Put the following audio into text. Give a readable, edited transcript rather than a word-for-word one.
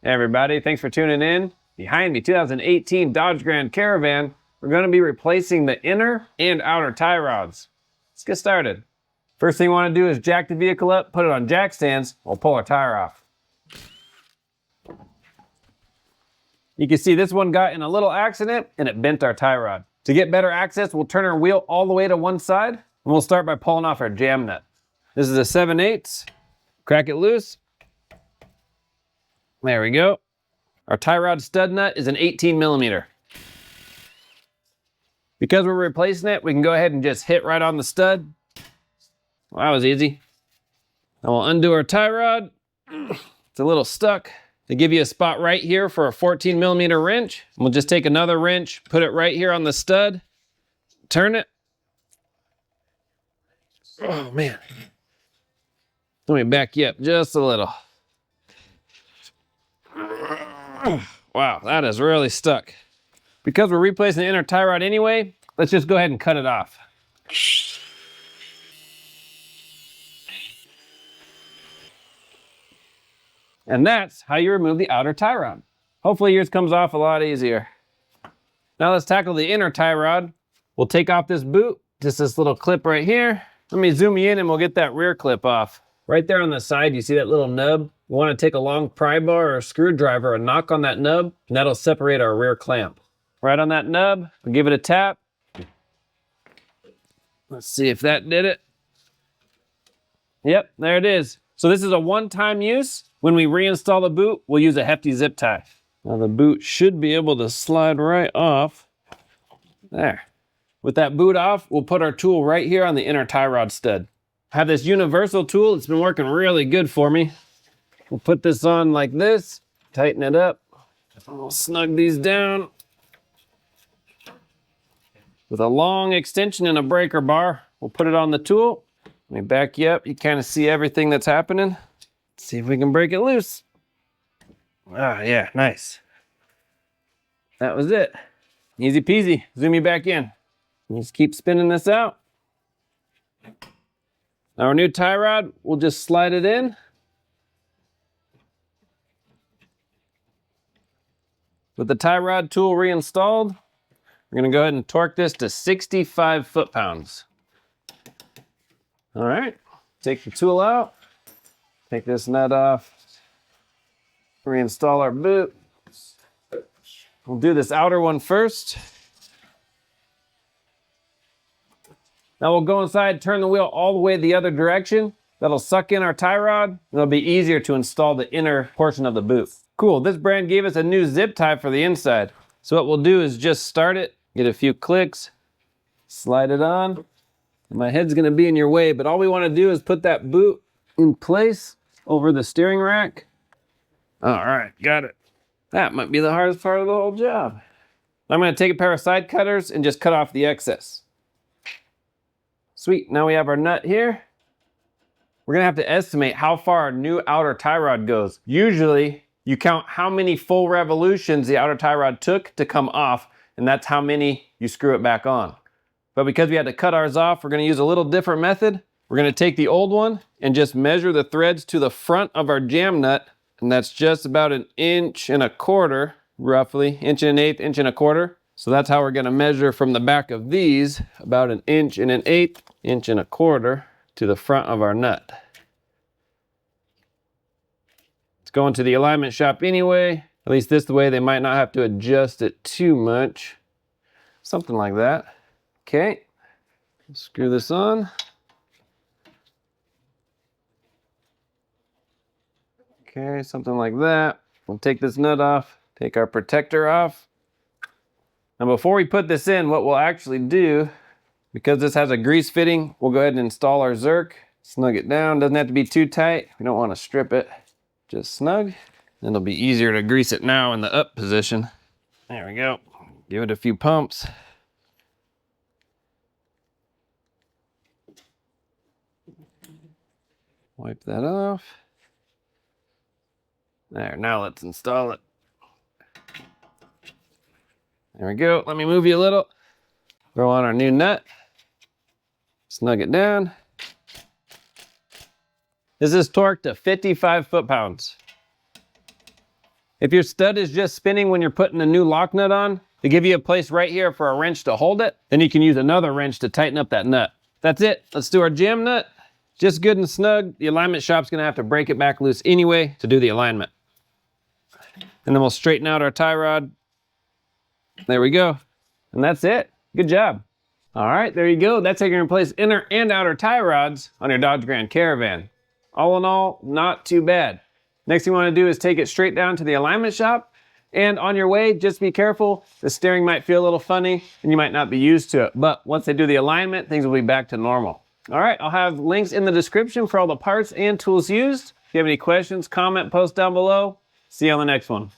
Hey everybody, thanks for tuning in. Behind me, 2018 Dodge Grand Caravan. We're going to be replacing the inner and outer tie rods. Let's get started. First thing we want to do is jack the vehicle up, put it on jack stands, we'll pull our tire off. You can see this one got in a little accident and it bent our tie rod. To get better access, we'll turn our wheel all the way to one side and we'll start by pulling off our jam nut. This is a 7/8. Crack it loose. There we go. Our tie rod stud nut is an 18mm. Because we're replacing it, we can go ahead and just hit right on the stud. Well, that was easy. Now we'll undo our tie rod. It's a little stuck. They give you a spot right here for a 14mm wrench. We'll just take another wrench, put it right here on the stud, turn it. Oh man. Let me back you up just a little. Wow, that is really stuck. Because we're replacing the inner tie rod anyway, let's just go ahead and cut it off. And that's how you remove the outer tie rod. Hopefully yours comes off a lot easier. Now let's tackle the inner tie rod. We'll take off this boot, just this little clip right here. Let me zoom you in and we'll get that rear clip off. Right there on the side, you see that little nub? You want to take a long pry bar or a screwdriver and knock on that nub, and that'll separate our rear clamp. Right on that nub, we'll give it a tap. Let's see if that did it. Yep, there it is. So this is a one-time use. When we reinstall the boot, we'll use a hefty zip tie. Now the boot should be able to slide right off. There. With that boot off, we'll put our tool right here on the inner tie rod stud. I have this universal tool. It's been working really good for me. We'll put this on like this, tighten it up. We'll snug these down. With a long extension and a breaker bar, we'll put it on the tool. Let me back you up. You kind of see everything that's happening. Let's see if we can break it loose. Ah, yeah, nice. That was it. Easy peasy. Zoom you back in. Just keep spinning this out. Now our new tie rod, we'll just slide it in. With the tie rod tool reinstalled, we're gonna go ahead and torque this to 65 foot-pounds. All right, take the tool out, take this nut off, reinstall our boot. We'll do this outer one first. Now we'll go inside, turn the wheel all the way the other direction. That'll suck in our tie rod. It'll be easier to install the inner portion of the boot. Cool, this brand gave us a new zip tie for the inside. So what we'll do is just start it, get a few clicks, slide it on. My head's gonna be in your way, but all we wanna do is put that boot in place over the steering rack. All right, got it. That might be the hardest part of the whole job. I'm gonna take a pair of side cutters and just cut off the excess. Sweet, now we have our nut here. We're gonna have to estimate how far our new outer tie rod goes. Usually, you count how many full revolutions the outer tie rod took to come off, and that's how many you screw it back on. But because we had to cut ours off, we're gonna use a little different method. We're gonna take the old one and just measure the threads to the front of our jam nut, and that's just about 1.25 inches, roughly, 1.1 inches, 1.25 inches. So that's how we're gonna measure from the back of these, about 1 1/8 inches, 1.25 inches to the front of our nut. It's going to the alignment shop anyway. At least this way they might not have to adjust it too much. Something like that. Okay, screw this on. Okay, something like that. We'll take this nut off, take our protector off. Now before we put this in, what we'll actually do, because this has a grease fitting, we'll go ahead and install our Zerk. Snug it down, doesn't have to be too tight. We don't want to strip it, just snug. Then it'll be easier to grease it now in the up position. There we go, give it a few pumps. Wipe that off. There, now let's install it. There we go, let me move you a little. Throw on our new nut. Snug it down. This is torqued to 55 foot-pounds. If your stud is just spinning when you're putting a new lock nut on, they give you a place right here for a wrench to hold it. Then you can use another wrench to tighten up that nut. That's it. Let's do our jam nut. Just good and snug. The alignment shop's gonna have to break it back loose anyway to do the alignment. And then we'll straighten out our tie rod. There we go. And that's it. Good job. All right, there you go. That's how you can replace inner and outer tie rods on your Dodge Grand Caravan. All in all, not too bad. Next thing you want to do is take it straight down to the alignment shop. And on your way, just be careful. The steering might feel a little funny and you might not be used to it. But once they do the alignment, things will be back to normal. All right, I'll have links in the description for all the parts and tools used. If you have any questions, comment, post down below. See you on the next one.